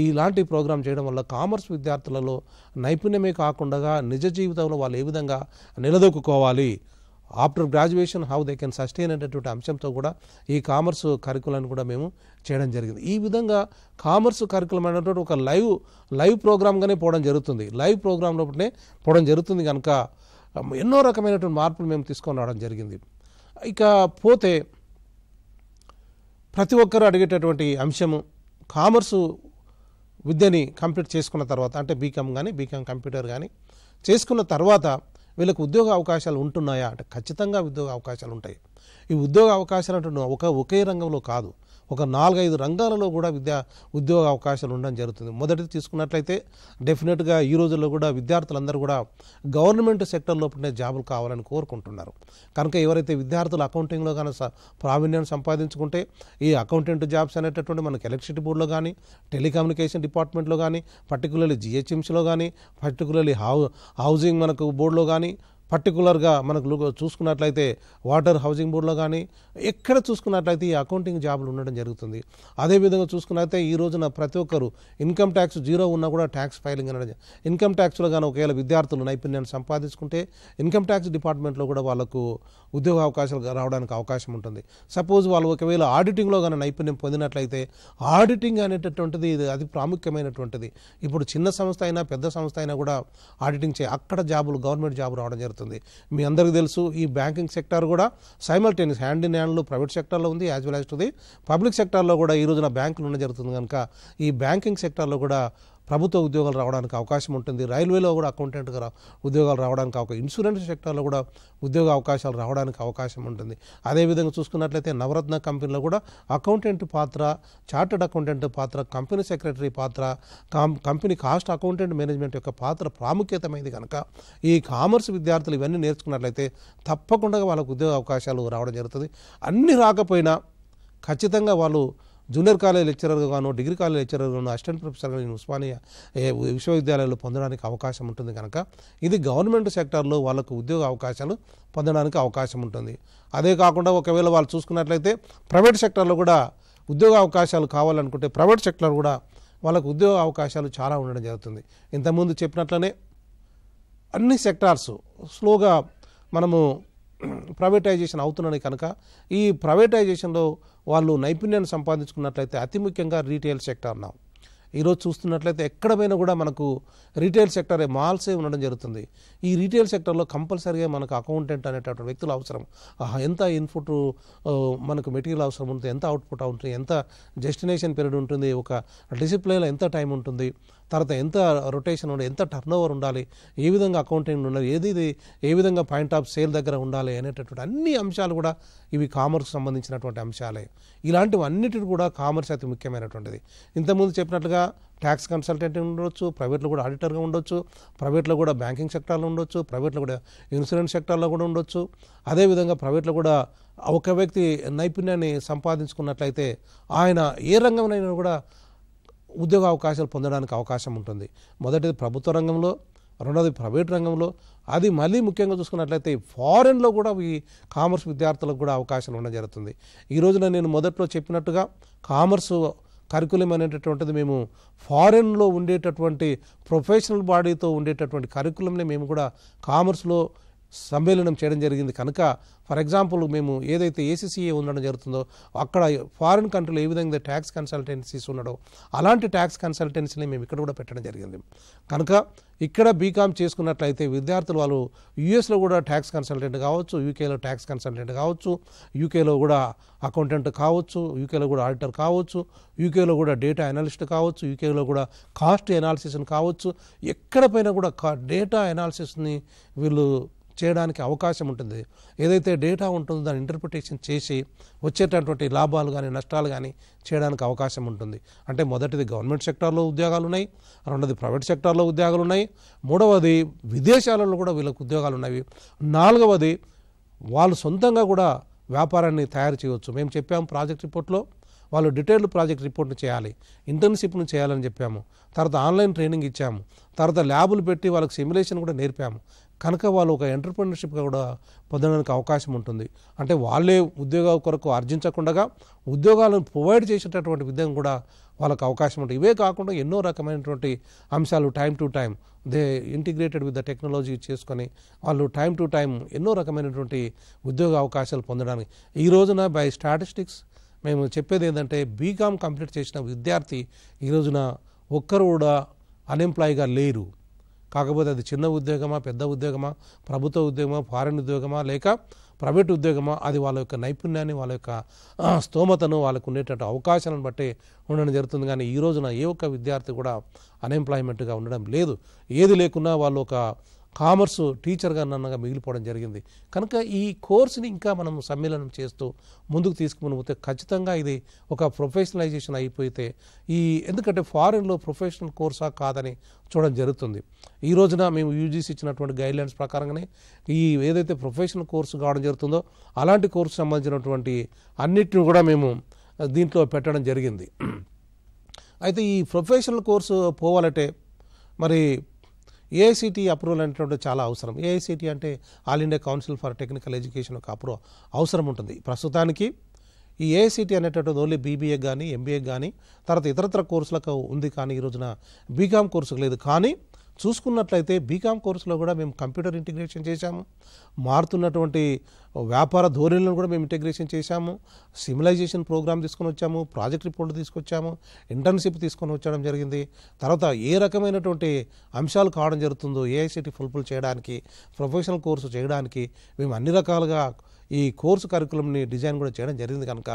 ఇలాంటి ప్రోగ్రామ్ చేయడం వల్ల కామర్స్ విద్యార్థులలో నైపుణ్యమే కాకుండా నిజ జీవితంలో వాళ్ళు ఏ విధంగా నిలదొక్కుకోవాలి, after graduation how they can sustain అనేటువంటి అంశంతో కూడా ఈ కామర్స్ కరికులాన్ని కూడా మేము చేయడం జరిగింది. ఈ విధంగా కామర్స్ కరికులం అనేటువంటి ఒక లైవ్ ప్రోగ్రామ్గానే పోవడం జరుగుతుంది. లైవ్ ప్రోగ్రామ్ లోపలనే పోవడం జరుగుతుంది కనుక ఎన్నో రకమైనటువంటి మార్పులు మేము తీసుకొని రావడం జరిగింది. ఇక పోతే ప్రతి ఒక్కరు అడిగేటటువంటి అంశము, కామర్సు విద్యని కంప్లీట్ చేసుకున్న తర్వాత, అంటే బీకామ్ కంప్యూటర్ కానీ చేసుకున్న తర్వాత వీళ్ళకు ఉద్యోగ అవకాశాలు ఉంటున్నాయా అంటే ఖచ్చితంగా ఉద్యోగ అవకాశాలు ఉంటాయి. ఈ ఉద్యోగ అవకాశాలు అంటున్నా ఒకే రంగంలో కాదు, ఒక 4-5 రంగాలలో కూడా ఉద్యోగ అవకాశాలు ఉండడం జరుగుతుంది. మొదటిది తీసుకున్నట్లయితే డెఫినెట్గా ఈ రోజుల్లో కూడా విద్యార్థులందరూ కూడా గవర్నమెంట్ సెక్టర్ లోపలనే జాబులు కావాలని కోరుకుంటున్నారు. కనుక ఎవరైతే విద్యార్థులు అకౌంటింగ్లో కానీ ప్రావీణ్యాన్ని సంపాదించుకుంటే ఈ అకౌంటెంట్ జాబ్స్ అనేటటువంటి మనకి ఎలక్ట్రిసిటీ బోర్డులో కానీ, టెలికమ్యూనికేషన్ డిపార్ట్మెంట్లో కానీ, పర్టికులర్లీ జిహెచ్ఎంసీలో కానీ, పర్టికులర్లీ హౌసింగ్ మనకు బోర్డులో కానీ, పర్టికులర్గా మనకు చూసుకున్నట్లయితే వాటర్ హౌసింగ్ బోర్డులో కానీ ఎక్కడ చూసుకున్నట్లయితే ఈ అకౌంటింగ్ జాబులు ఉండడం జరుగుతుంది. అదేవిధంగా చూసుకున్నట్లయితే ఈ రోజున ప్రతి ఒక్కరు ఇన్కమ్ ట్యాక్స్ 0 ఉన్నా కూడా ట్యాక్స్ ఫైలింగ్ అనడం, ఇన్కమ్ ట్యాక్స్లో కానీ ఒకవేళ విద్యార్థులు నైపుణ్యాన్ని సంపాదించుకుంటే ఇన్కమ్ ట్యాక్స్ డిపార్ట్మెంట్లో కూడా వాళ్ళకు ఉద్యోగ అవకాశాలు రావడానికి అవకాశం ఉంటుంది. సపోజ్ వాళ్ళు ఒకవేళ ఆడిటింగ్లో కానీ నైపుణ్యం పొందినట్లయితే ఆడిటింగ్ అనేటటువంటిది అది ప్రాముఖ్యమైనటువంటిది. ఇప్పుడు చిన్న సంస్థ అయినా పెద్ద సంస్థ అయినా కూడా ఆడిటింగ్ అక్కడ జాబులు, గవర్నమెంట్ జాబు రావడం జరుగుతుంది. మీ అందరికీ తెలుసు ఈ బ్యాంకింగ్ సెక్టర్ కూడా సైమల్టేనియస్ హ్యాండ్ ఇన్ హ్యాండ్లో ప్రైవేట్ సెక్టర్లో ఉంది, as well as to the public సెక్టర్లో కూడా ఈ రోజున బ్యాంకులు ఉండడం జరుగుతుంది. కనుక ఈ బ్యాంకింగ్ సెక్టర్లో కూడా ప్రభుత్వ ఉద్యోగాలు రావడానికి అవకాశం ఉంటుంది. రైల్వేలో కూడా అకౌంటెంట్గా ఉద్యోగాలు రావడానికి ఇన్సూరెన్స్ సెక్టార్లో కూడా ఉద్యోగ అవకాశాలు రావడానికి అవకాశం ఉంటుంది. అదేవిధంగా చూసుకున్నట్లయితే నవరత్న కంపెనీలో కూడా అకౌంటెంట్ పాత్ర, చార్టెడ్ అకౌంటెంట్ పాత్ర, కంపెనీ సెక్రటరీ పాత్ర, కంపెనీ కాస్ట్ అకౌంటెంట్ మేనేజ్మెంట్ యొక్క పాత్ర ప్రాముఖ్యతమైంది కనుక ఈ కామర్స్ విద్యార్థులు ఇవన్నీ నేర్చుకున్నట్లయితే తప్పకుండా వాళ్ళకు ఉద్యోగ అవకాశాలు రావడం జరుగుతుంది. అన్ని రాకపోయినా ఖచ్చితంగా వాళ్ళు జూనియర్ కాలేజ్ లెక్చరర్గాను, డిగ్రీ కాలేజ్ లెక్చరర్గాను, అసిస్టెంట్ ప్రొఫెసర్గా ఉస్మానియా విశ్వవిద్యాలయాల్లో పొందడానికి అవకాశం ఉంటుంది కనుక ఇది గవర్నమెంట్ సెక్టార్లో వాళ్ళకు ఉద్యోగ అవకాశాలు పొందడానికి అవకాశం ఉంటుంది. అదే కాకుండా ఒకవేళ వాళ్ళు చూసుకున్నట్లయితే ప్రైవేట్ సెక్టార్లో కూడా ఉద్యోగ అవకాశాలు కావాలనుకుంటే ప్రైవేట్ సెక్టార్ కూడా వాళ్ళకు ఉద్యోగ అవకాశాలు చాలా ఉండడం జరుగుతుంది. ఇంతకుముందు చెప్పినట్లనే అన్ని సెక్టార్స్ స్లోగా మనము ప్రైవేటైజేషన్ అవుతున్నాయి కనుక ఈ ప్రైవేటైజేషన్లో వాళ్ళు నైపుణ్యాన్ని సంపాదించుకున్నట్లయితే అతి ముఖ్యంగా రీటైల్ సెక్టార్ ఈరోజు చూస్తున్నట్లయితే ఎక్కడ పోయినా కూడా మనకు రీటైల్ సెక్టరే మాల్సే ఉండడం జరుగుతుంది. ఈ రీటైల్ సెక్టర్లో కంపల్సరీగా మనకు అకౌంటెంట్ అనేటటువంటి వ్యక్తులు అవసరం. ఎంత ఇన్పుట్ మనకు మెటీరియల్ అవసరం ఉంటుంది, ఎంత అవుట్పుట్ ఉంటుంది, ఎంత డెస్టినేషన్ పీరియడ్ ఉంటుంది, ఒక డిసిప్లిన్లో ఎంత టైం ఉంటుంది, తర్వాత ఎంత రొటేషన్ ఉండాలి, ఎంత టర్న్ ఓవర్ ఉండాలి, ఏ విధంగా అకౌంటింగ్ ఉండాలి, ఏ విధంగా పాయింట్ ఆఫ్ సేల్ దగ్గర ఉండాలి అనేటటువంటి అన్ని అంశాలు కూడా ఇవి కామర్స్కి సంబంధించినటువంటి అంశాలే. ఇలాంటివన్నిటిని కూడా కామర్స్ అతి ముఖ్యమైనటువంటిది. ఇంతకుముందు చెప్పినట్లుగా ట్యాక్స్ కన్సల్టెంట్ ఉండొచ్చు, ప్రైవేట్లో కూడా ఆడిటర్గా ఉండొచ్చు, ప్రైవేట్లో కూడా బ్యాంకింగ్ సెక్టార్లో ఉండొచ్చు, ప్రైవేట్లో కూడా ఇన్సూరెన్స్ సెక్టార్లో కూడా ఉండొచ్చు. అదేవిధంగా ప్రైవేట్లో కూడా ఒక వ్యక్తి నైపుణ్యాన్ని సంపాదించుకున్నట్లయితే ఆయన ఏ రంగంలో కూడా ఉద్యోగ అవకాశాలు పొందడానికి అవకాశం ఉంటుంది. మొదటిది ప్రభుత్వ రంగంలో, రెండవది ప్రైవేట్ రంగంలో, అది మళ్ళీ ముఖ్యంగా చూసుకున్నట్లయితే ఫారెన్లో కూడా ఈ కామర్స్ విద్యార్థులకు కూడా అవకాశాలు ఉండడం జరుగుతుంది. ఈ రోజున నేను మొదట్లో చెప్పినట్టుగా కామర్స్ కరికులం అనేటటువంటిది మేము ఫారెన్లో ఉండేటటువంటి ప్రొఫెషనల్ బాడీతో ఉండేటటువంటి కరికులంని మేము కూడా కామర్స్లో సమ్మేళనం చేయడం జరిగింది కనుక ఫర్ ఎగ్జాంపుల్ మేము ఏదైతే ఏసీసీఏ ఉండడం జరుగుతుందో అక్కడ ఫారిన్ కంట్రీలో ఏ విధంగా ట్యాక్స్ కన్సల్టెన్సీస్ ఉన్నాడో అలాంటి ట్యాక్స్ కన్సల్టెన్సీని మేము ఇక్కడ కూడా పెట్టడం జరిగింది. కనుక ఇక్కడ బీకామ్ చేసుకున్నట్లయితే విద్యార్థులు వాళ్ళు యూఎస్లో కూడా ట్యాక్స్ కన్సల్టెంట్ కావచ్చు, యూకేలో ట్యాక్స్ కన్సల్టెంట్ కావచ్చు, యూకేలో కూడా అకౌంటెంట్ కావచ్చు, యూకేలో కూడా ఆడిటర్ కావచ్చు, యూకేలో కూడా డేటా అనాలిస్ట్ కావచ్చు, యూకేలో కూడా కాస్ట్ అనాలిసిస్ కావచ్చు. ఎక్కడ పైన కూడా డేటా అనాలిసిస్ని వీళ్ళు చేయడానికి అవకాశం ఉంటుంది. ఏదైతే డేటా ఉంటుందో దాన్ని ఇంటర్ప్రిటేషన్ చేసి వచ్చేటటువంటి లాభాలు కానీ నష్టాలు కానీ చేయడానికి అవకాశం ఉంటుంది. అంటే మొదటిది గవర్నమెంట్ సెక్టార్లో ఉద్యోగాలు ఉన్నాయి, రెండవది ప్రైవేట్ సెక్టార్లో ఉద్యోగాలు ఉన్నాయి, మూడవది విదేశాలలో కూడా వీళ్ళకు ఉద్యోగాలు ఉన్నాయి, నాలుగవది వాళ్ళు సొంతంగా కూడా వ్యాపారాన్ని తయారు చేయవచ్చు. మేము చెప్పాము ప్రాజెక్ట్ రిపోర్ట్లో వాళ్ళు డీటెయిల్డ్ ప్రాజెక్ట్ రిపోర్ట్ని చేయాలి, ఇంటర్న్షిప్ను చేయాలని చెప్పాము, తర్వాత ఆన్లైన్ ట్రైనింగ్ ఇచ్చాము, తర్వాత ల్యాబులు పెట్టి వాళ్ళకి సిమ్యులేషన్ కూడా నేర్పాము. కనుక వాళ్ళు ఒక ఎంటర్‌ప్రెన్యూర్‌షిప్‌గా కూడా పొందడానికి అవకాశం ఉంటుంది. అంటే వాళ్ళే ఉద్యోగాల కొరకు ఆర్జించకుండా ఉద్యోగాలను ప్రొవైడ్ చేసేటటువంటి విధంగా కూడా వాళ్ళకు అవకాశం ఉంటుంది. ఇవే కాకుండా ఎన్నో రకమైనటువంటి అంశాలు time to time they integrated with the technology చేసుకొని వాళ్ళు టైం టు టైం ఎన్నో రకమైనటువంటి ఉద్యోగ అవకాశాలు పొందడానికి ఈ రోజున బై స్టాటిస్టిక్స్ మేము చెప్పేది ఏంటంటే బీకామ్ కంప్లీట్ చేసిన విద్యార్థి ఈ రోజున ఒక్కరు కూడా అన్ఎంప్లాయ్గా లేరు. కాకపోతే అది చిన్న ఉద్యోగమా, పెద్ద ఉద్యోగమా, ప్రభుత్వ ఉద్యోగమా, ఫారెన్ ఉద్యోగమా, లేక ప్రైవేట్ ఉద్యోగమా, అది వాళ్ళ యొక్క నైపుణ్యాన్ని, వాళ్ళ యొక్క స్తోమతను, వాళ్ళకు ఉండేటటువంటి అవకాశాలను బట్టి ఉండడం జరుగుతుంది. కానీ ఈ రోజున ఏ ఒక్క విద్యార్థి కూడా అన్ఎంప్లాయ్మెంట్గా ఉండడం లేదు. ఏది లేకున్నా వాళ్ళు ఒక కామర్సు టీచర్గా నన్నగా మిగిలిపోవడం జరిగింది. కనుక ఈ కోర్సుని ఇంకా మనం సమ్మేళనం చేస్తూ ముందుకు తీసుకుని పోతే ఖచ్చితంగా ఇది ఒక ప్రొఫెషనలైజేషన్ అయిపోతే ఎందుకంటే ఫారెన్లో ప్రొఫెషనల్ కోర్సా కాదని చూడడం జరుగుతుంది. ఈ రోజున మేము యూజీసీ ఇచ్చినటువంటి గైడ్లైన్స్ ప్రకారంగానే ఈ ఏదైతే ప్రొఫెషనల్ కోర్సు కావడం జరుగుతుందో అలాంటి కోర్సు సంబంధించినటువంటి అన్నిటిని కూడా మేము దీంట్లో పెట్టడం జరిగింది. అయితే ఈ ప్రొఫెషనల్ కోర్సు పోవాలంటే మరి ఏఐసిటి అప్రూవల్ అనేటువంటి చాలా అవసరం. ఏఐసిటి అంటే all India council for technical education ఒక అప్రూవల్ అవసరం ఉంటుంది. ప్రస్తుతానికి ఈ ఏఐసిటి అనేటటువంటి ఓన్లీ బీబీఏ కానీ, ఎంబీఏ కానీ, తర్వాత ఇతరత్ర కోర్సులకు ఉంది. కానీ ఈ రోజున బీకామ్ కోర్సుకు లేదు. కానీ చూసుకున్నట్లయితే బీకామ్ కోర్సులో కూడా మేము కంప్యూటర్ ఇంటిగ్రేషన్ చేశాము. మారుతున్నటువంటి వ్యాపార ధోరణులను కూడా మేము ఇంటిగ్రేషన్ చేశాము, సిమిలైజేషన్ ప్రోగ్రామ్ తీసుకొని వచ్చాము, ప్రాజెక్ట్ రిపోర్ట్ తీసుకొచ్చాము, ఇంటర్న్షిప్ తీసుకొని వచ్చడం జరిగింది. తర్వాత ఏ రకమైనటువంటి అంశాలు కావడం జరుగుతుందో ఏఐసిటి ఫుల్ఫిల్ చేయడానికి, ప్రొఫెషనల్ కోర్సు చేయడానికి మేము అన్ని రకాలుగా ఈ కోర్సు కరికులంని డిజైన్ కూడా చేయడం జరిగింది. కనుక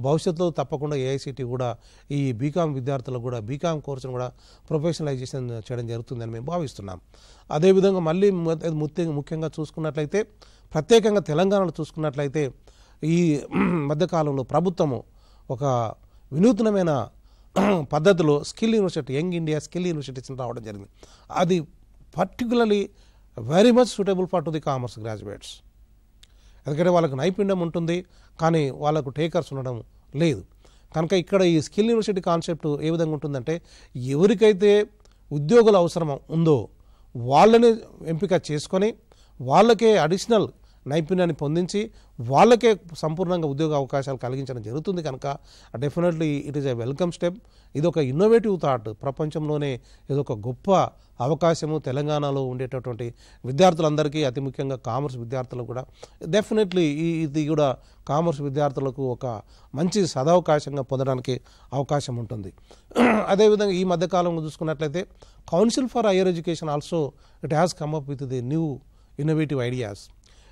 భవిష్యత్తులో తప్పకుండా ఏఐసిటి కూడా ఈ బీకామ్ విద్యార్థులకు కూడా బీకామ్ కోర్సును కూడా ప్రొఫెషనలైజేషన్ చేయడం జరుగుతుందని మేము భావిస్తున్నాం. అదేవిధంగా మళ్ళీ ముఖ్యంగా చూసుకున్నట్లయితే, ప్రత్యేకంగా తెలంగాణలో చూసుకున్నట్లయితే ఈ మధ్యకాలంలో ప్రభుత్వము ఒక వినూత్నమైన పద్ధతిలో skill university, young India skill యూనివర్సిటీస్ని రావడం జరిగింది. అది particularly very much suitable for to the commerce graduates. ఎందుకంటే వాళ్ళకు నైపుణ్యం ఉంటుంది, కానీ వాళ్ళకు టేకర్స్ ఉండడం లేదు. కనుక ఇక్కడ ఈ స్కిల్ యూనివర్సిటీ కాన్సెప్ట్ ఏ విధంగా ఉంటుందంటే, ఎవరికైతే ఉద్యోగుల అవసరం ఉందో వాళ్ళని ఎంపిక చేసుకొని వాళ్ళకే అడిషనల్ నైపుణ్యాన్ని పొందించి వాళ్ళకే సంపూర్ణంగా ఉద్యోగ అవకాశాలు కలిగించడం జరుగుతుంది. కనుక definitely it is a welcome step. ఇది ఒక ఇన్నోవేటివ్ థాట్. ప్రపంచంలోనే ఇది ఒక గొప్ప అవకాశము తెలంగాణలో ఉండేటటువంటి విద్యార్థులందరికీ, అతి ముఖ్యంగా కామర్స్ విద్యార్థులకు కూడా డెఫినెట్లీ ఇది కూడా కామర్స్ విద్యార్థులకు ఒక మంచి సదవకాశంగా పొందడానికి అవకాశం ఉంటుంది. అదేవిధంగా ఈ మధ్యకాలంలో చూసుకున్నట్లయితే council for higher education also it has come up with the new innovative ideas.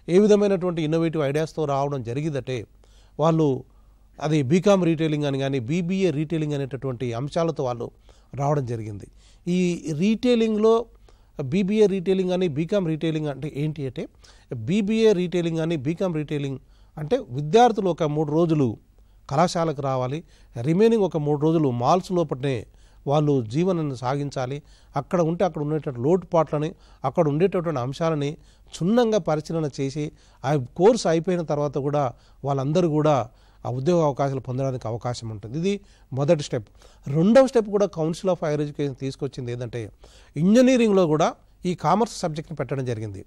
ఏ విధమైనటువంటి ఇన్నోవేటివ్ ఐడియాస్తో రావడం జరిగిందంటే, వాళ్ళు అది బీకామ్ రీటైలింగ్ అని కానీ బీబీఏ రీటైలింగ్ అనేటటువంటి అంశాలతో వాళ్ళు రావడం జరిగింది. ఈ రీటైలింగ్లో బీబీఏ రీటైలింగ్ అని బీకామ్ రీటైలింగ్ అంటే ఏంటి అంటే, బీబీఏ రీటైలింగ్ అని బీకామ్ రీటైలింగ్ అంటే విద్యార్థులు ఒక 3 రోజులు కళాశాలకు రావాలి, రిమైనింగ్ ఒక 3 రోజులు మాల్స్ లోపలనే వాళ్ళు జీవనాన్ని సాగించాలి. అక్కడ ఉండేటువంటి లోటుపాట్లని, అక్కడ ఉండేటటువంటి అంశాలని క్షుణ్ణంగా పరిశీలన చేసి ఆ కోర్సు అయిపోయిన తర్వాత కూడా వాళ్ళందరూ కూడా ఆ ఉద్యోగ అవకాశాలు పొందడానికి అవకాశం ఉంటుంది. ఇది మొదటి స్టెప్. రెండవ స్టెప్ కూడా కౌన్సిల్ ఆఫ్ హైయర్ ఎడ్యుకేషన్ తీసుకొచ్చింది ఏంటంటే, ఇంజనీరింగ్లో కూడా ఈ కామర్స్ సబ్జెక్ట్ని పెట్టడం జరిగింది.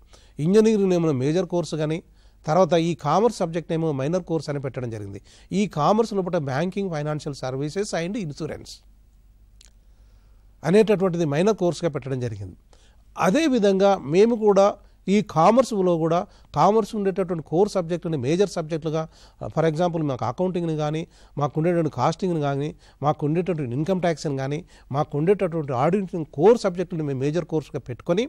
ఇంజనీరింగ్ ఏమైనా మేజర్ కోర్సు కానీ, తర్వాత ఈ కామర్స్ సబ్జెక్ట్ ఏమో మైనర్ కోర్స్ అని పెట్టడం జరిగింది. ఈ కామర్స్ లోపల banking, financial services and insurance అనేటటువంటిది మైనర్ కోర్సుగా పెట్టడం జరిగింది. అదేవిధంగా మేము కూడా ఈ కామర్స్లో కూడా కామర్స్ ఉండేటటువంటి కోర్ సబ్జెక్టుని మేజర్ సబ్జెక్టులుగా, ఫర్ ఎగ్జాంపుల్ మాకు అకౌంటింగ్ని కానీ, మాకు ఉండేటువంటి కాస్టింగ్ని కానీ, మాకు ఉండేటటువంటి ఇన్కమ్ ట్యాక్స్ని కానీ, మాకు ఉండేటటువంటి ఆడిటింగ్ కోర్ సబ్జెక్టుని మేము మేజర్ కోర్సుగా పెట్టుకొని,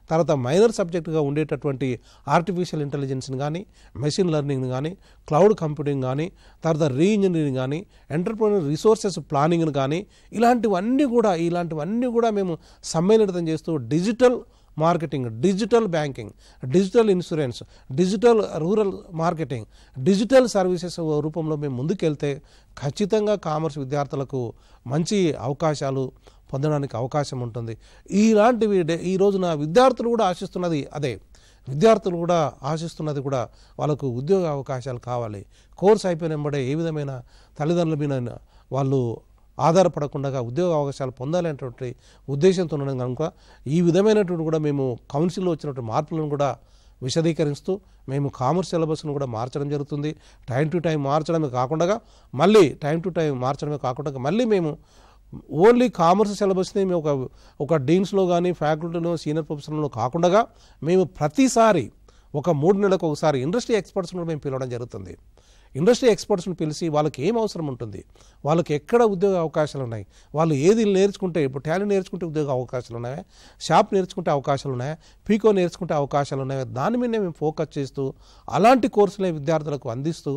తర్వాత మైనర్ సబ్జెక్టుగా ఉండేటటువంటి ఆర్టిఫిషియల్ ఇంటెలిజెన్స్ని కానీ, మెషిన్ లెర్నింగ్ని కానీ, క్లౌడ్ కంప్యూటింగ్ కానీ, తర్వాత రీఇంజనీరింగ్ కానీ, ఎంటర్ప్రెన్యూర్ రిసోర్సెస్ ప్లానింగ్ని కానీ, ఇలాంటివన్నీ కూడా మేము సమ్మేళితం చేస్తూ digital marketing, digital banking, digital insurance, digital rural marketing, digital services రూపంలో మేము ముందుకెళ్తే ఖచ్చితంగా కామర్స్ విద్యార్థులకు మంచి అవకాశాలు పొందడానికి అవకాశం ఉంటుంది. ఇలాంటివి ఈ రోజున విద్యార్థులు కూడా ఆశిస్తున్నది అదే. విద్యార్థులు కూడా ఆశిస్తున్నది కూడా వాళ్ళకు ఉద్యోగ అవకాశాలు కావాలి. కోర్స్ అయిపోయిన వెంబడే ఏ విధమైన తల్లిదండ్రుల మీద వాళ్ళు ఆధారపడకుండా ఉద్యోగ అవకాశాలు పొందాలనేటువంటి ఉద్దేశంతో ఉండడం కనుక ఈ విధమైనటువంటి కూడా మేము కౌన్సిల్లో వచ్చినటువంటి మార్పులను కూడా విశదీకరిస్తూ మేము కామర్స్ సిలబస్ను కూడా మార్చడం జరుగుతుంది. టైం టు టైం మార్చడమే కాకుండా మళ్ళీ మేము ఓన్లీ కామర్స్ సిలబస్ని మేము ఒక డీన్స్లో కానీ ఫ్యాకల్టీలో సీనియర్ ప్రొఫెసర్లో కాకుండా మేము ప్రతిసారి ఒక 3 నెలలకు ఒకసారి ఇండస్ట్రీ ఎక్స్పర్ట్స్ని కూడా మేము పిలవడం జరుగుతుంది. ఇండస్ట్రీ ఎక్స్పర్ట్స్ని పిలిచి వాళ్ళకి ఏం అవసరం ఉంటుంది, వాళ్ళకి ఎక్కడ ఉద్యోగ అవకాశాలు ఉన్నాయి, వాళ్ళు ఏది నేర్చుకుంటే, ఇప్పుడు టాలీ నేర్చుకుంటే ఉద్యోగ అవకాశాలు ఉన్నాయా, షాప్ నేర్చుకుంటే అవకాశాలు ఉన్నాయా, పీకో నేర్చుకుంటే అవకాశాలు ఉన్నాయా, దాని మీదనే మేము ఫోకస్ చేస్తూ అలాంటి కోర్సులే విద్యార్థులకు అందిస్తూ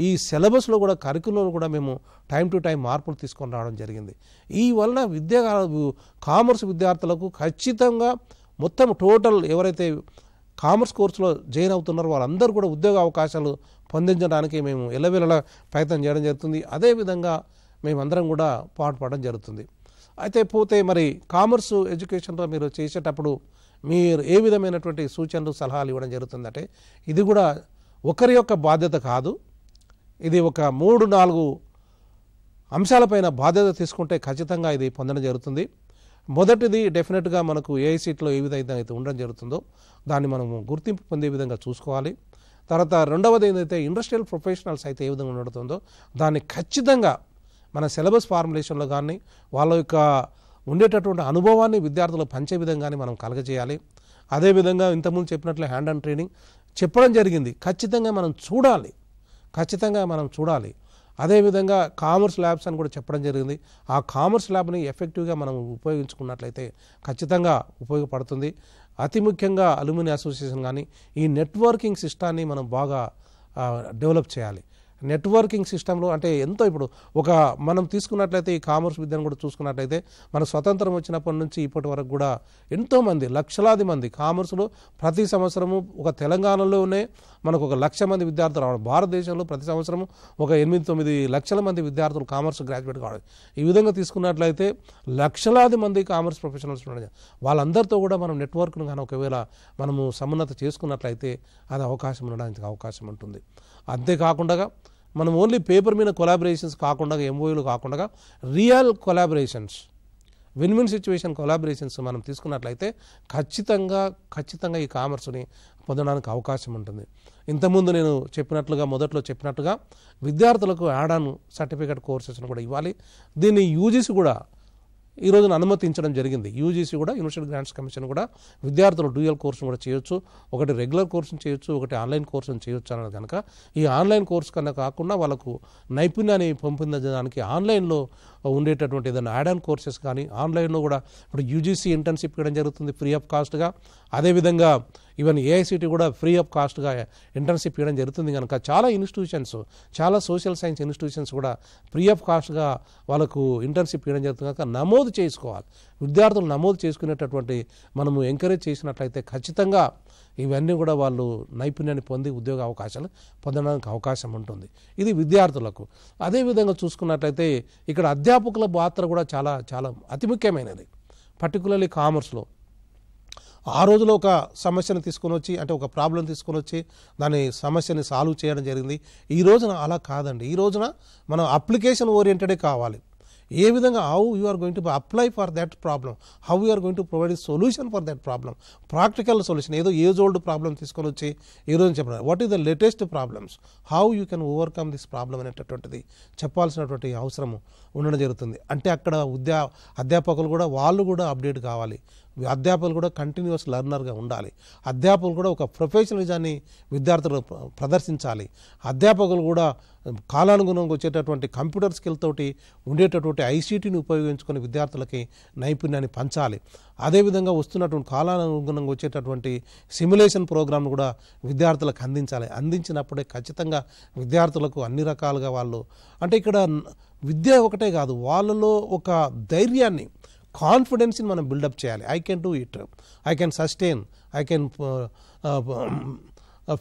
ఈ సిలబస్లో కూడా కరికులంలో కూడా మేము టైం టు టైం మార్పులు తీసుకొని రావడం జరిగింది. ఈ వలన కామర్స్ విద్యార్థులకు ఖచ్చితంగా మొత్తం టోటల్ ఎవరైతే కామర్స్ కోర్సులో జాయిన్ అవుతున్నారో వాళ్ళందరూ కూడా ఉద్యోగ అవకాశాలు పొందించడానికి మేము ఎల్లవేళలా ప్రయత్నం చేయడం జరుగుతుంది. అదేవిధంగా మేమందరం కూడా పాటుపడడం జరుగుతుంది. అయితే మరి కామర్స్ ఎడ్యుకేషన్లో మీరు చేసేటప్పుడు మీరు ఏ విధమైనటువంటి సూచనలు సలహాలు ఇవ్వడం జరుగుతుందంటే, ఇది కూడా ఒకరి యొక్క బాధ్యత కాదు, ఇది ఒక 3-4 అంశాలపైన బాధ్యత తీసుకుంటే ఖచ్చితంగా ఇది పొందడం జరుగుతుంది. మొదటిది డెఫినెట్గా మనకు ఏఐసిటీలో ఏ విధంగా అయితే ఉండడం జరుగుతుందో దాన్ని మనము గుర్తింపు పొందే విధంగా చూసుకోవాలి. తర్వాత రెండవది ఏంటంటే ఇండస్ట్రియల్ ప్రొఫెషనల్స్ అయితే ఏ విధంగా ఉండడుతుందో దాన్ని ఖచ్చితంగా మన సిలబస్ ఫార్ములేషన్లో కానీ వాళ్ళ యొక్క ఉండేటటువంటి అనుభవాన్ని విద్యార్థులకు పంచే విధంగానే మనం కలగజేయాలి. అదేవిధంగా ఇంతకుముందు చెప్పినట్లు హ్యాండ్ ఆన్ ట్రైనింగ్ చెప్పడం జరిగింది. ఖచ్చితంగా మనం చూడాలి. అదేవిధంగా కామర్స్ ల్యాబ్స్ అని కూడా చెప్పడం జరిగింది. ఆ కామర్స్ ల్యాబ్ని ఎఫెక్టివ్గా మనం ఉపయోగించుకున్నట్లయితే ఖచ్చితంగా ఉపయోగపడుతుంది. అతి ముఖ్యంగా అల్యూమిని అసోసియేషన్ కానీ ఈ నెట్వర్కింగ్ సిస్టాన్ని మనం బాగా డెవలప్ చేయాలి. నెట్వర్కింగ్ సిస్టంలో అంటే ఎంతో ఇప్పుడు మనం తీసుకున్నట్లయితే ఈ కామర్స్ విద్యను కూడా చూసుకున్నట్లయితే మన స్వతంత్రం వచ్చినప్పటి నుంచి ఇప్పటి వరకు కూడా ఎంతోమంది లక్షలాది మంది కామర్స్లో ప్రతి సంవత్సరము తెలంగాణలోనే మనకు 1,00,000 మంది విద్యార్థులు రావడం, భారతదేశంలో ప్రతి సంవత్సరము 8-9 లక్షల మంది విద్యార్థులు కామర్స్ గ్రాడ్యుయేట్ కావడం. ఈ విధంగా తీసుకున్నట్లయితే లక్షలాది మంది కామర్స్ ప్రొఫెషనల్స్ ఉండడం, వాళ్ళందరితో కూడా మనం నెట్వర్క్ను కానీ ఒకవేళ మనము సమున్నత చేసుకున్నట్లయితే అది అవకాశం ఉండడానికి అవకాశం ఉంటుంది. అంతేకాకుండా మనం ఓన్లీ పేపర్ మీద కొలాబరేషన్స్ కాకుండా ఎంఓయూలు కాకుండా real collaborations win win situation collaborations మనం తీసుకున్నట్లయితే ఖచ్చితంగా ఈ కామర్స్ని పొందడానికి అవకాశం ఉంటుంది. ఇంతకుముందు నేను మొదట్లో చెప్పినట్టుగా విద్యార్థులకు యాడ్ ఆన్ సర్టిఫికేట్ కోర్సెస్ను కూడా ఇవ్వాలి. దీన్ని యూజీసీ కూడా ఈ రోజున అనుమతించడం జరిగింది. యూజీసీ కూడా యూనివర్సిటీ గ్రాంట్స్ కమిషన్ కూడా విద్యార్థులు డ్యూయల్ కోర్సును కూడా చేయొచ్చు, ఒకటి రెగ్యులర్ కోర్సును చేయొచ్చు, ఒకటి ఆన్లైన్ కోర్సును చేయొచ్చు అన్నది కనుక ఈ ఆన్లైన్ కోర్సు కన్నా కాకుండా వాళ్ళకు నైపుణ్యాన్ని పెంపొందించడానికి ఆన్లైన్లో ఉండేటటువంటి ఏదైనా యాడ్ ఆన్ కోర్సెస్ కానీ ఆన్లైన్లో కూడా ఇప్పుడు యూజీసీ ఇంటర్న్షిప్ ఇవ్వడం జరుగుతుంది ఫ్రీ ఆఫ్ కాస్ట్గా. అదేవిధంగా ఈవెన్ ఏఐసిటీ కూడా ఫ్రీ ఆఫ్ కాస్ట్గా ఇంటర్న్షిప్ ఇవ్వడం జరుగుతుంది కనుక చాలా సోషల్ సైన్స్ ఇన్స్టిట్యూషన్స్ కూడా ఫ్రీ ఆఫ్ కాస్ట్గా వాళ్ళకు ఇంటర్న్షిప్ ఇవ్వడం జరుగుతుంది కనుక నమోదు చేసుకోవాలి. విద్యార్థులు నమోదు చేసుకునేటటువంటి మనము ఎంకరేజ్ చేసినట్లయితే ఖచ్చితంగా ఇవన్నీ కూడా వాళ్ళు నైపుణ్యాన్ని పొంది ఉద్యోగ అవకాశాలు పొందడానికి అవకాశం ఉంటుంది. ఇది విద్యార్థులకు. అదేవిధంగా చూసుకున్నట్లయితే ఇక్కడ అధ్యాపకుల పాత్ర కూడా చాలా అతి ముఖ్యమైనది. పర్టికులర్లీ కామర్స్లో ఆ రోజులో ఒక సమస్యను తీసుకొని వచ్చి అంటే ఒక ప్రాబ్లం తీసుకొని వచ్చి దాని సమస్యని సాల్వ్ చేయడం జరిగింది. ఈ రోజున అలా కాదండి. ఈ రోజున మనం అప్లికేషన్ ఓరియంటెడే కావాలి. ఏ విధంగా how you are going to apply for that problem, how you are going to provide solution for that problem, practical solution. ఏదో ఏజ్ ఓల్డ్ ప్రాబ్లం తీసుకొని వచ్చి ఈ రోజు చెప్పడం what is the latest problems, how you can overcome this problem అనేటటువంటిది చెప్పాల్సినటువంటి అవసరం ఉండడం జరుగుతుంది. అంటే అక్కడ అధ్యాపకులు కూడా వాళ్ళు కూడా అప్డేట్ కావాలి. అధ్యాపకులు కూడా కంటిన్యూస్ లెర్నర్గా ఉండాలి. అధ్యాపకులు కూడా ఒక ప్రొఫెషనలిజాన్ని విద్యార్థులు ప్రదర్శించాలి. అధ్యాపకులు కూడా కాలానుగుణంగా వచ్చేటటువంటి కంప్యూటర్ స్కిల్ తోటి ఉండేటటువంటి ఐసీటీని ఉపయోగించుకొని విద్యార్థులకి నైపుణ్యాన్ని పంచాలి. అదేవిధంగా వస్తున్నటువంటి కాలానుగుణంగా వచ్చేటటువంటి సిమ్యులేషన్ ప్రోగ్రామ్ను కూడా విద్యార్థులకు అందించాలి. అందించినప్పుడే ఖచ్చితంగా విద్యార్థులకు అన్ని రకాలుగా వాళ్ళు అంటే ఇక్కడ విద్య ఒకటే కాదు, వాళ్ళలో ఒక ధైర్యాన్ని కాన్ఫిడెన్స్ని మనం బిల్డప్ చేయాలి. I can do it, I can sustain, I can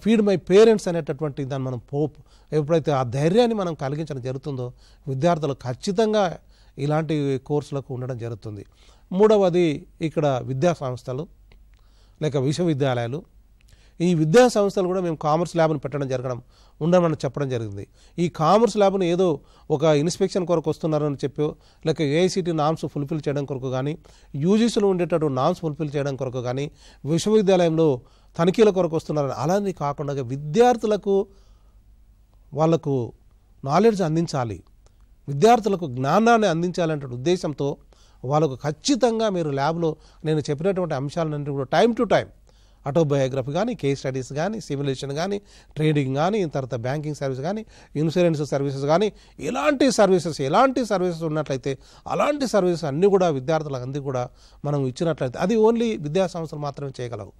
feed my parents అనేటటువంటి దాన్ని మనం ఎప్పుడైతే ఆ ధైర్యాన్ని మనం కలిగించడం జరుగుతుందో విద్యార్థులు ఖచ్చితంగా ఇలాంటి కోర్సులకు ఉండడం జరుగుతుంది. మూడవది ఇక్కడ విద్యా సంస్థలు లేక విశ్వవిద్యాలయాలు. ఈ విద్యా సంస్థలు కూడా మేము కామర్స్ ల్యాబ్ను పెట్టడం ఉండమని చెప్పడం జరిగింది. ఈ కామర్స్ ల్యాబ్ను ఏదో ఒక ఇన్స్పెక్షన్ కొరకు వస్తున్నారని చెప్పో లేక ఏఐసిటీ నామ్స్ ఫుల్ఫిల్ చేయడం కొరకు కానీ యూజీసీలో ఉండేటటువంటి నామ్స్ ఫుల్ఫిల్ చేయడం కొరకు కానీ విశ్వవిద్యాలయంలో తనిఖీల కొరకు వస్తున్నారని అలానే కాకుండా విద్యార్థులకు వాళ్లకు నాలెడ్జ్ అందించాలి, విద్యార్థులకు జ్ఞానాన్ని అందించాలనే ఉద్దేశంతో వాళ్ళకు ఖచ్చితంగా మీరు ల్యాబ్లో నేను చెప్పినటువంటి అంశాలన్నింటినీ కూడా టైం టు టైం ఆటోబయోగ్రఫీ కానీ కేస్ స్టడీస్ కానీ సిమ్యులేషన్ కానీ ట్రేడింగ్ కానీ తర్వాత బ్యాంకింగ్ సర్వీస్ కానీ ఇన్సూరెన్స్ సర్వీసెస్ కానీ ఎలాంటి సర్వీసెస్ ఉన్నట్లయితే అలాంటి సర్వీసెస్ అన్నీ కూడా విద్యార్థులకు అందరికీ కూడా మనం ఇచ్చినట్లయితే అది ఓన్లీ విద్యా సంస్థలు మాత్రమే చేయగలవు.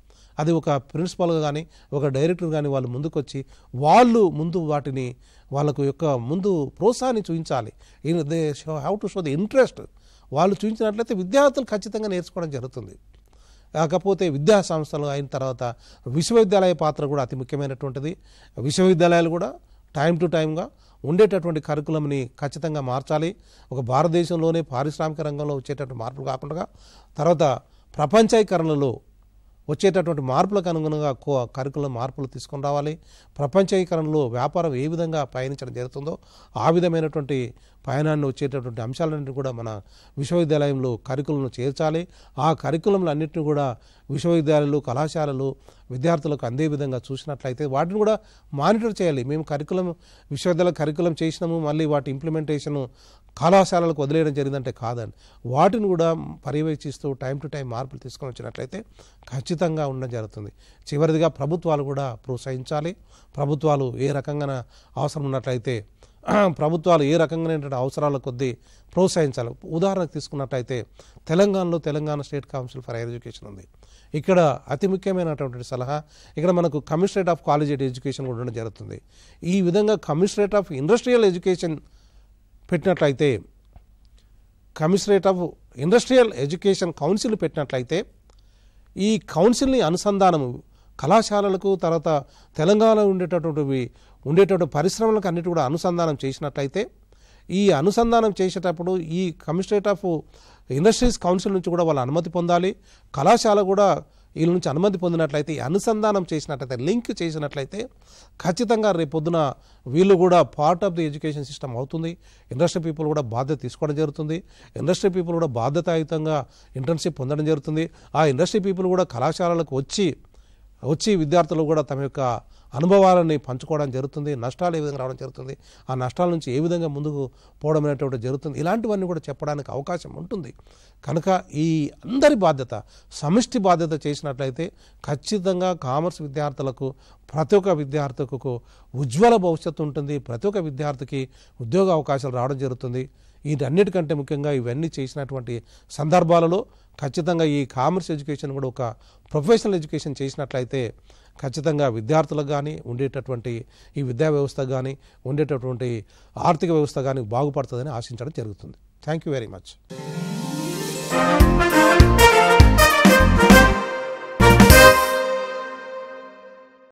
అది ఒక ప్రిన్సిపల్గా కానీ ఒక డైరెక్టర్ కానీ వాళ్ళు ముందుకొచ్చి వాళ్ళు ముందు వాటిని వాళ్ళకు యొక్క ముందు ప్రోత్సాహాన్ని చూపించాలి. They have to show the interest. వాళ్ళు చూపించినట్లయితే విద్యార్థులు ఖచ్చితంగా నేర్చుకోవడం జరుగుతుంది. కాకపోతే విద్యా సంస్థలు అయిన తర్వాత విశ్వవిద్యాలయ పాత్ర కూడా అతి ముఖ్యమైనటువంటిది. విశ్వవిద్యాలయాలు కూడా టైం టు టైంగా ఉండేటటువంటి కరికులంని ఖచ్చితంగా మార్చాలి. ఒక భారతదేశంలోనే పారిశ్రామిక రంగంలో వచ్చేటటువంటి మార్పులు కాకుండా తర్వాత ప్రపంచీకరణలో వచ్చేటటువంటి మార్పులకు అనుగుణంగా కరికులం మార్పులు తీసుకొని రావాలి. ప్రపంచీకరణలో వ్యాపారం ఏ విధంగా పయనించడం జరుగుతుందో ఆ విధమైనటువంటి పయనాన్ని వచ్చేటటువంటి అంశాలన్నింటినీ కూడా మన విశ్వవిద్యాలయంలో కరికులంలో చేర్చాలి. ఆ కరికులంలో అన్నింటినీ కూడా విశ్వవిద్యాలయాలు, కళాశాలలు విద్యార్థులకు అందే విధంగా చూసినట్లయితే వాటిని కూడా మానిటర్ చేయాలి. మేము విశ్వవిద్యాలయ కరికులం చేసినాము, మళ్ళీ వాటి ఇంప్లిమెంటేషను కళాశాలలకు వదిలేయడం జరిగిందంటే కాదండి. వాటిని కూడా పర్యవేక్షిస్తూ టైం టు టైం మార్పులు తీసుకొని వచ్చినట్లయితే ఖచ్చితంగా ఉండడం జరుగుతుంది. చివరిదిగా ప్రభుత్వాలు కూడా ప్రోత్సహించాలి. ప్రభుత్వాలు ఏ రకంగా అవసరం ఉన్నట్లయితే ప్రభుత్వాలు ఏ రకంగా అవసరాల కొద్దీ ప్రోత్సహించాలి. ఉదాహరణకు తీసుకున్నట్లయితే తెలంగాణలో Telangana state council for higher education ఉంది. ఇక్కడ అతి ముఖ్యమైనటువంటి సలహా, ఇక్కడ మనకు కమిషనరేట్ ఆఫ్ కాలేజియేట్ ఎడ్యుకేషన్ కూడా ఉండడం జరుగుతుంది. ఈ విధంగా కమిషనరేట్ ఆఫ్ ఇండస్ట్రియల్ ఎడ్యుకేషన్ పెట్టినట్లయితే, commissionerate of industrial education council పెట్టినట్లయితే ఈ కౌన్సిల్ని అనుసంధానము కళాశాలలకు, తర్వాత తెలంగాణలో ఉండేటటువంటి పరిశ్రమలకు అన్నిటి కూడా అనుసంధానం చేసినట్లయితే, ఈ అనుసంధానం చేసేటప్పుడు ఈ కమిషనరేట్ ఆఫ్ ఇండస్ట్రీస్ కౌన్సిల్ నుంచి కూడా వాళ్ళ అనుమతి పొందాలి. కళాశాల కూడా వీళ్ళ నుంచి అనుమతి పొందినట్లయితే, ఈ అనుసంధానం చేసినట్లయితే, లింక్ చేసినట్లయితే ఖచ్చితంగా రేపొద్దున వీళ్ళు కూడా part of the education system అవుతుంది. ఇండస్ట్రీ పీపుల్ కూడా బాధ్యత తీసుకోవడం జరుగుతుంది. ఇండస్ట్రీ పీపుల్ కూడా బాధ్యతాయుతంగా ఇంటర్న్షిప్ పొందడం జరుగుతుంది. ఆ ఇండస్ట్రీ పీపుల్ కూడా కళాశాలలకు వచ్చి విద్యార్థులు కూడా తమ యొక్క అనుభవాలని పంచుకోవడం జరుగుతుంది. నష్టాలు ఏ విధంగా రావడం జరుగుతుంది, ఆ నష్టాల నుంచి ఏ విధంగా ముందుకు పోవడం అనేటువంటి జరుగుతుంది. ఇలాంటివన్నీ కూడా చెప్పడానికి అవకాశం ఉంటుంది. కనుక ఈ అందరి బాధ్యత, సమిష్టి బాధ్యత చేసినట్లయితే ఖచ్చితంగా కామర్స్ విద్యార్థులకు, ప్రతి ఒక్క విద్యార్థికి ఉజ్వల భవిష్యత్తు ఉంటుంది. ప్రతి ఒక్క విద్యార్థికి ఉద్యోగ అవకాశాలు రావడం జరుగుతుంది. వీటన్నిటికంటే ముఖ్యంగా ఇవన్నీ చేసినటువంటి సందర్భాలలో ఖచ్చితంగా ఈ కామర్స్ ఎడ్యుకేషన్ కూడా ఒక ప్రొఫెషనల్ ఎడ్యుకేషన్ చేసినట్లయితే ఖచ్చితంగా విద్యార్థులకు కానీ, ఉండేటటువంటి ఈ విద్యా వ్యవస్థ కానీ, ఉండేటటువంటి ఆర్థిక వ్యవస్థ కానీ బాగుపడుతుందని ఆశించడం జరుగుతుంది. Thank you very much.